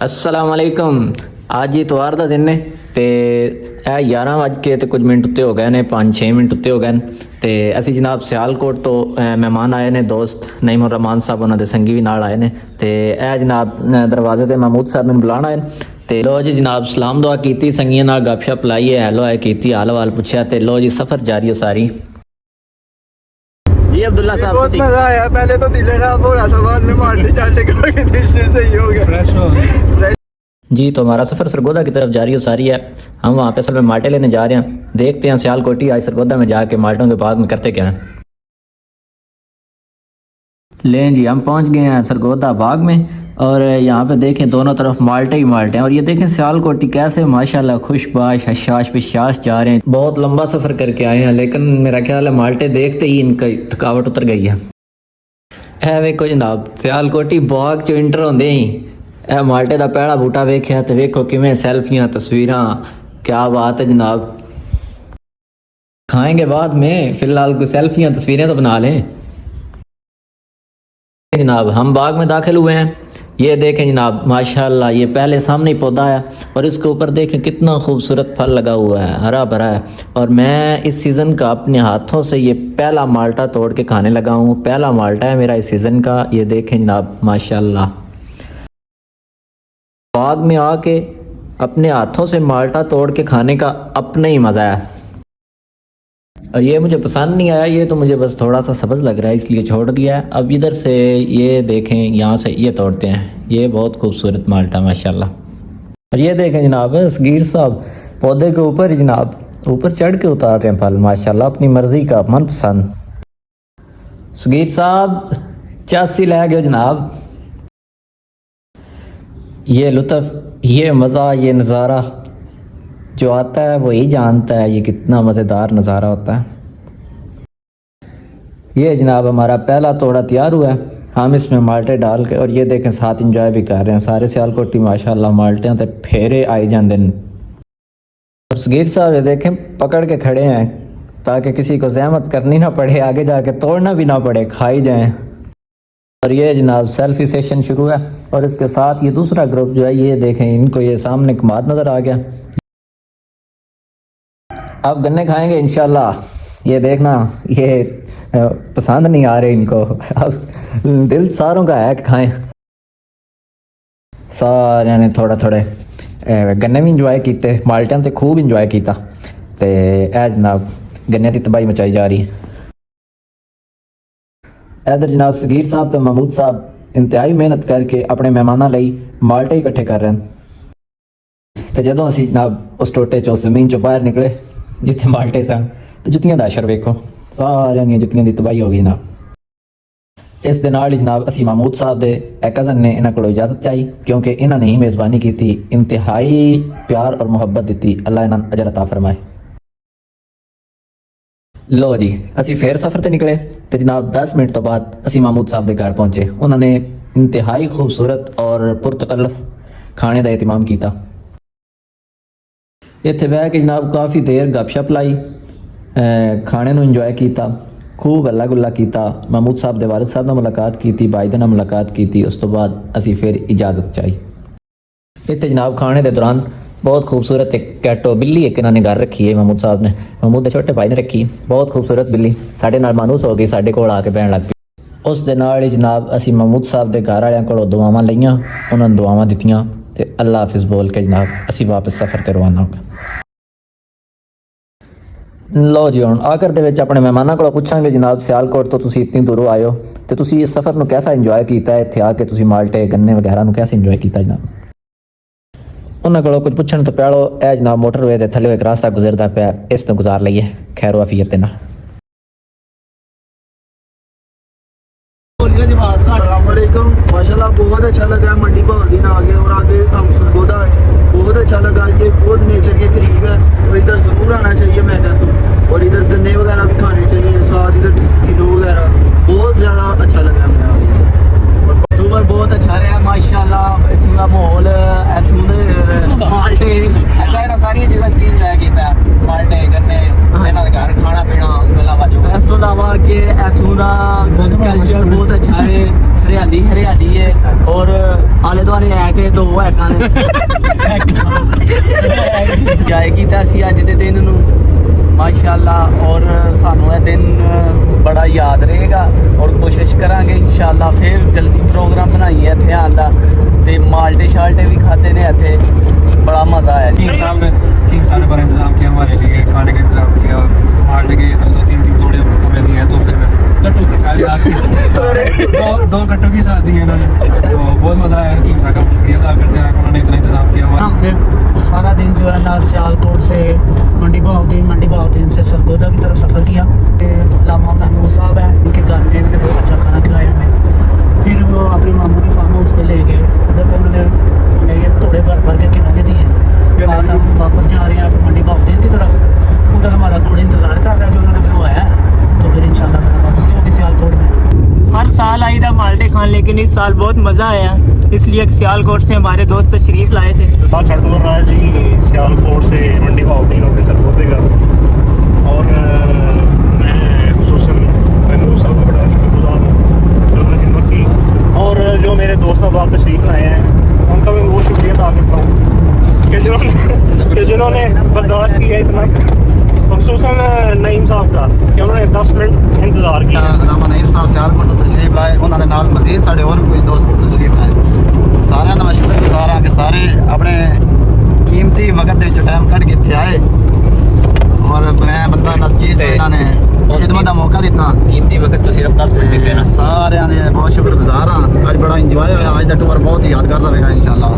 अस्सलाम वालेकुम। ਅੱਜ ਇਤਵਾਰ ਦਾ ਦਿਨ ਨੇ ਤੇ ਇਹ 11 ਵੱਜ ਕੇ ਤੇ ਕੁਝ ਮਿੰਟ ਉੱਤੇ ਹੋ ਗਏ ਨੇ, 5-6 ਮਿੰਟ ਉੱਤੇ ਹੋ ਗਏ ਨੇ ਤੇ ਅਸੀਂ ਜਨਾਬ ਸਿਆਲਕੋਟ ਤੋਂ ਮਹਿਮਾਨ ਆਏ ਨੇ, ਦੋਸਤ ਨਈਮ ਰਹਿਮਾਨ ਸਾਹਿਬ ਉਹਨਾਂ ਦੇ ਸੰਗੀ ਵੀ ਨਾਲ ਆਏ ਨੇ ਤੇ ਇਹ ਜਨਾਬ ਦਰਵਾਜ਼ੇ ਤੇ ਮਹਿਮੂਦ ਸਾਹਿਬ ਨੂੰ ਬੁਲਾਉਣ ਆਏ ਤੇ ਲੋ ਜੀ ਜਨਾਬ ਸਲਾਮ ਦੁਆ ਕੀਤੀ, ਸੰਗੀਆਂ ਨਾਲ ਗੱਪਸ਼ਪ ਲਾਈ ਹੈ, ਹੈਲੋ ਹੈ ਕੀਤੀ, ਹਾਲ ਵਾਲ ਪੁੱਛਿਆ ਤੇ ਲੋ ਜੀ ਸਫ਼ਰ ਜਾਰੀ ਹੋ सारी। जी अब्दुल्ला साहब बहुत मजा आया। पहले तो दिल खराब हो रहा था, बाद में मारने चालने का दिल से सही हो गया, फ्रेश हो गया। जी तो हमारा सफ़र सरगोदा की तरफ जारी हो सारी है। हम वहाँ पे असल में माल्टे लेने जा रहे हैं, देखते हैं सियालकोटी आज सरगोदा में जाके माल्टों के बाग में करते क्या हैं। लें जी हम पहुँच गए हैं सरगोदा बाग में और यहाँ पे देखें दोनों तरफ माल्टे ही माल्टे हैं और ये देखें सियालकोटी कैसे माशाल्लाह खुशबाश हशाश पिशाश जा रहे हैं। बहुत लंबा सफ़र करके आए हैं लेकिन मेरा ख्याल है माल्टे देखते ही इनका थकावट उतर गई है। वेखो जनाब सियालकोटी बाग च इंटर होंदे ही ए माल्टे का पहला बूटा वेख्या तो वेखो किवें सेल्फियां तस्वीरां, क्या बात है जनाब। खाएंगे बाद में, फिलहाल कोई सेल्फियां तस्वीरें तो बना लें। जनाब हम बाग में दाखिल हुए हैं, ये देखें जनाब माशाल्लाह ये पहले सामने ही पौधा है और इसके ऊपर देखें कितना खूबसूरत फल लगा हुआ है, हरा भरा है। और मैं इस सीज़न का अपने हाथों से ये पहला माल्टा तोड़ के खाने लगा हूँ, पहला माल्टा है मेरा इस सीज़न का। ये देखें जनाब माशाल्लाह बाग में आके अपने हाथों से माल्टा तोड़ के खाने का अपना ही मज़ा है। और ये मुझे पसंद नहीं आया, ये तो मुझे बस थोड़ा सा सब्ज़ लग रहा है इसलिए छोड़ दिया है। अब इधर से ये देखें यहाँ से ये तोड़ते हैं, ये बहुत खूबसूरत माल्टा माशाल्लाह। और ये देखें जनाब सगीर साहब पौधे के ऊपर ही जनाब ऊपर चढ़ के उतार रहे हैं फल माशाल्लाह, अपनी मर्ज़ी का मनपसंद। सगीर साहब चासी लै गए जनाब। ये लुत्फ़, ये मज़ा, ये नज़ारा जो आता है वही जानता है ये कितना मज़ेदार नज़ारा होता है। ये जनाब हमारा पहला तोड़ा तैयार हुआ है, हम इसमें माल्टे डाल के और ये देखें साथ इंजॉय भी कर रहे हैं सारे सियालकोटी माशाल्लाह। माल्टियां ते फेरे आई जाते हैं। और सगीर साहब ये देखें पकड़ के खड़े हैं ताकि किसी को ज़हमत करनी ना पड़े, आगे जाके तोड़ना भी ना पड़े, खाई जाएँ। और ये जनाब सेल्फी सेशन शुरू है और इसके साथ ये दूसरा ग्रुप जो है ये देखें इनको ये सामने कमाद नज़र आ गया। अब गन्ने खाएंगे इंशाल्लाह, ये देखना ये पसंद नहीं आ रहे इनको, अब दिल सारों का है कि खाएं। सारे ने थोड़ा थोड़े गन्ने भी इंजॉय किए, माल्टियां तो खूब इंजॉय किया ते ए जनाब गन्ने की तबाही मचाई जा रही है। इधर जनाब सगीर साहब तो महमूद साहब इंतहाई मेहनत करके अपने मेहमानों ਲਈ माल्टे इकट्ठे कर रहे हैं। तो जदों ਅਸੀਂ जनाब उस टोटे चो जमीन चो बाहर निकले जिथे माल्टे सन तो जुत्तियां दा असर वेखो, सारियां दी जुत्तियां दी तबाही हो गई जनाब। इस दे नाल ही जनाब असी महमूद साहब दे कज़न ने इन्हां कोलों इजाजत चाही क्योंकि इन्हां ने ही मेज़बानी की थी, इंतहाई प्यार और मुहब्बत दी, अल्लाह इन्हां अजर अता फरमाए। लो जी असी फिर सफ़र ते निकले तो जनाब 10 मिनट तो बाद असी महमूद साहब के घर पहुंचे। उन्होंने इंतहाई खूबसूरत और पुरतकल्लफ खाने का एहतमाम किया। इत्थे बह के जनाब काफ़ी देर गपशप लाई, खाने नूं इंजॉय किया, खूब हल्ला गुल्ला किया। महमूद साहब के वालिद साहब नाल मुलाकात की, भाई नाल मुलाकात की, उस तो बाद असी फिर इजाज़त चाही। इत्थे जनाब खाने के दौरान बहुत खूबसूरत एक कैटो बिल्ली एक इन्होंने घर रखी है, महमूद साहब ने, महमूद के छोटे भाई ने रखी, बहुत खूबसूरत बिल्ली साढ़े नाल मानूस हो गई, साढ़े कोल आके बहन लग पई। उस दे नाल ही जनाब असी महमूद साहब के घर वालियां कोलों दुआवां लईआं, उन्होंने दुआवां दित्तियां ते अल्लाह हाफिज़ बोल के जनाब असी वापस सफ़र ते रवाना हो गए। लो जी हुण आखिर दे विच अपने मेहमानां कोलों पुछांगे जनाब सियालकोट तो तुसीं इतनी दूरों आए हो ते तुसीं इस सफ़र नूं कैसा इंजॉय कीता है, इत्थे आके तुसीं माल्टे गन्ने वगैरह नूं कैसे इंजॉय कीता जनाब। उन्होंने को कुछ पूछने तो पहलो ए जनाब मोटरवे के थले एक रास्ता गुजरता पाया, इस तो गुजार लीए खैर वाफियत के नाल। माशाल्लाह बहुत अच्छा लगा मंडी भाव दिन आ गए और आगे हम सरगोदा है, बहुत अच्छा लगा। ये बहुत नेचर के करीब है और इधर ज़रूर आना चाहिए मैं कहता हूँ। और इधर गन्ने वगैरह भी खाने चाहिए, साथ इधर किलो वगैरह, बहुत ज़्यादा अच्छा लगा हमें। और बहुत अच्छा रहा माशाल्लाह, इत्थों का माहौल, इत्थों दे माल्टे सारियां चीज़ां की इंजॉय कीता, माल्टे गन्ने इन्हां दे घर खाना पीना, उस तो अलावा जो इस तो अलावा कि इत्थों दा कल्चर बहुत अच्छा है, हरियाली हरियाली है और आले दुआले है कि ਨੇ ਦੋ ਹੈਕਾਂ ਨੇ ਇੰਜੋਏ ਕੀਤਾ ਸੀ ਅੱਜ ਦੇ ਦਿਨ ਨੂੰ ਮਾਸ਼ਾਅੱਲਾ ਔਰ ਸਾਨੂੰ ਇਹ ਦਿਨ ਬੜਾ ਯਾਦ ਰਹੇਗਾ ਔਰ ਕੋਸ਼ਿਸ਼ ਕਰਾਂਗੇ ਇਨਸ਼ਾਅੱਲਾ ਫਿਰ ਜਲਦੀ ਪ੍ਰੋਗਰਾਮ ਬਣਾਈਏ ਇੱਥੇ ਆਉਣ ਦਾ ਤੇ ਮਾਲਟੇ शाल्टे भी खाते ने ਇੱਥੇ बड़ा मज़ा आया कीम साहब ने बड़ा इंतजाम किया हमारे लिए खाने का इंतजाम किया माल्टे के दो तीन तोड़े हमें दिए हैं तोहफे में दो कट्टों की साथ दिए इन्होंने तो बहुत मज़ा आया कीम साहब का शुक्रिया अदा करते हैं उन्होंने इतना इंतजाम किया हमारा हमने सारा दिन जो है ना सियालकोट से मंडी बहाउद्दीन से सरगोदा की तरफ सफ़र किया लामा महमूद साहब हैं उनके घर में उन्होंने बहुत अच्छा खाना खिलाया हमें फिर वो अपने मामू की फार्म हाउस पे ले गए उधर से उन्होंने हमें ये तोड़े भर के किनारे दिए बाद हम वापस जा रहे हैं मंडी बहाउद्दीन की तरफ उधर हमारा थोड़ा इंतज़ार कर रहा है जो उन्होंने बनवाया है तो फिर इंशाल्लाह वापसी होगी सियालकोट में। हर साल आई था माल्टे खान लेकिन इस साल बहुत मज़ा आया इसलिए सियालकोट से हमारे दोस्त तशरीफ़ लाए थे। बात छड़ रहा है जी सियालकोट से मंडी बहाउद्दीन होकर सरगोदे का और मैं खुसूसन महमूद साहब का बड़ा शुक्रगुजार हूँ जिन्होंने खिदमत की और जो मेरे दोस्त अहबाब तशरीफ़ लाए हैं उनका मैं बहुत शुक्रिया अदा करता हूँ कि जिन्होंने बर्दाश्त किया इतना खुसूसन नईम साहब का कि उन्होंने 10 मिनट इंतज़ार किया। रामा नईम साहब सियालकोट तो तशरीफ लाए उन्होंने नाल मजीद साढ़े और कुछ दोस्त तशरीफ लाए सारे का मैं शुक्रगुजार हाँ कि सारे अपने कीमती वक्त के टाइम कट के इतने आए और मैं बंदा नजकीत इन्होंने खिदमत का मौका दिता कीमती वक्त तो सिर्फ 10 मिनट देना सारे बहुत शुक्रगुजार हाँ अज बड़ा इंजॉय होया अज का टूर बहुत यादगार रहेगा इंशाल्लाह।